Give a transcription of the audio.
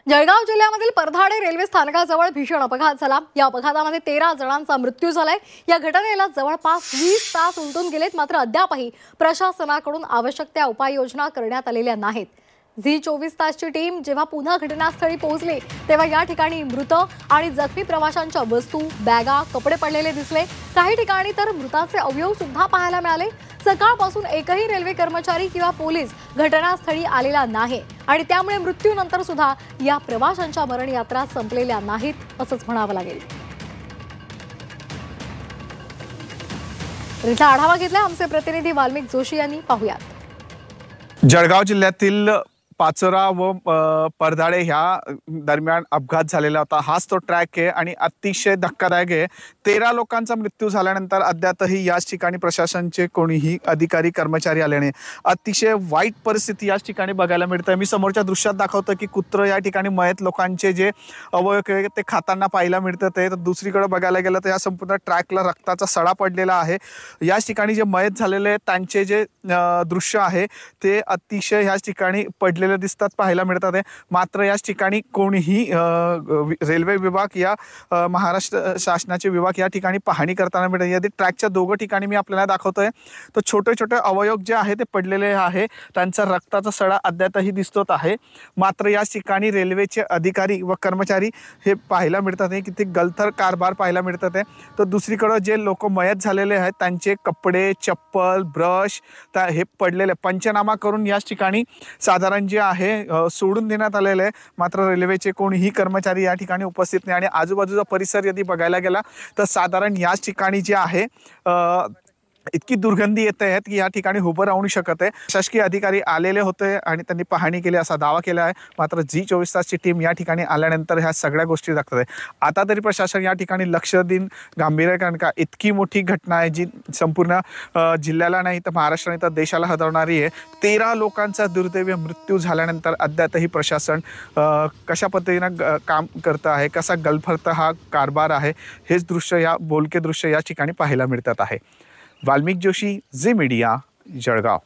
जळगाव जिल्ह्यामधील परधाडे रेल्वे स्थानकाजवळ भीषण अपघात झाला। या अपघातामध्ये 13 जणांचा मृत्यू झालाय। या घटनेला जवळपास 20 तास उलटून गेलेत, मात्र अद्यापही प्रशासनाकडून आवश्यक त्या उपाययोजना करण्यात आलेल्या नाहीत। झी 24 तासची टीम जेव्हा पुन्हा घटनास्थळी पोहोचली तेव्हा या ठिकाणी मृत आणि जखमी प्रवाशांच्या वस्तू, बॅगा, कपडे पडलेले दिसले। काही ठिकाणी तर मृतांचे अवयव सुद्धा पाहायला मिळाले। सकाळपासून एकही रेल्वे कर्मचारी किंवा पोलीस घटनास्थळी आलेला नाही आणि त्यामुळे मृत्यूनंतर सुद्धा या प्रवाशांच्या मरण यात्रा संपलेल्या नाहीत असंच म्हणावं लागेल। याचा आढावा घेतला आमचे प्रतिनिधी वाल्मिक जोशी यांनी। पाहूयात। जळगाव जिल्ह्यातील पाचोरा व परधाडे ह्या दरम्यान अपघात झालेला होता। हाच तो ट्रॅक आहे आणि अतिशय धक्कादायक आहे। 13 लोकांचा मृत्यू झाल्यानंतर अद्यापही याच ठिकाणी प्रशासनाचे कोणीही अधिकारी कर्मचारी आले नाही। अतिशय वाईट परिस्थिती याच ठिकाणी बघायला मिळते। मी समोरच्या दृश्यात दाखवतो की कुत्र या ठिकाणी मयत लोकांचे जे अवयव ते खाताना पाहायला मिळतं। ते दुसरीकडे बघायला गेलं तर या संपूर्ण ट्रॅकला रक्ताचा सडा पडलेला आहे। याच ठिकाणी जे मयत झालेले त्यांचे जे दृश्य आहे ते अतिशय याच ठिकाणी पडले दिसतात, पाहायला मिळतात। मात्र याच ठिकाणी कोणीही रेल्वे विभाग या महाराष्ट्र शासनाचे विभाग या ठिकाणी पाहणी करताना मिळते। या ट्रॅकच्या दोघं ठिकाणी मी आपल्याला दाखवतोय तर छोटे छोटे अवयव जे आहे ते पडलेले आहे, त्यांचा रक्ताचा सडा अद्यापही दिसतोच आहे। मात्र याच ठिकाणी रेल्वेचे अधिकारी व कर्मचारी हे पाहायला मिळतात की ते गलथर कारभार पाहायला मिळतात। तर दुसरीकडे जे लोक मयत झालेले आहेत त्यांचे कपडे, चप्पल, ब्रश हे पडलेले पंचनामा करून याच ठिकाणी साधारण जे आहे सोडून देण्यात आलेले आहे। मात्र रेल्वेचे कोणीही कर्मचारी या ठिकाणी उपस्थित नाही आणि आजूबाजूचा परिसर यदि बघायला गेला तर साधारण याच ठिकाणी जे आहे इतकी दुर्गंधी येते आहेत की या ठिकाणी उभं राहू शकत आहे। शासकीय अधिकारी आलेले होते आणि त्यांनी पाहणी केली असा दावा केला आहे। मात्र झी 24 तासची टीम या ठिकाणी आल्यानंतर ह्या सगळ्या गोष्टी दाखवत आहे। आता तरी प्रशासन या ठिकाणी लक्ष देऊन गांभीर्य, कारण का इतकी मोठी घटना आहे जी संपूर्ण जिल्ह्याला नाही तर महाराष्ट्र नाही तर देशाला हादरणारी आहे। 13 लोकांचा दुर्दैवी मृत्यू झाल्यानंतर अद्यापही प्रशासन कशा पद्धतीनं काम करतं आहे, कसा गलफरता हा कारभार आहे, हेच दृश्य या बोलके दृश्य या ठिकाणी पाहायला मिळतात आहे। वाल्मिक जोशी, झी मीडिया, जळगाव।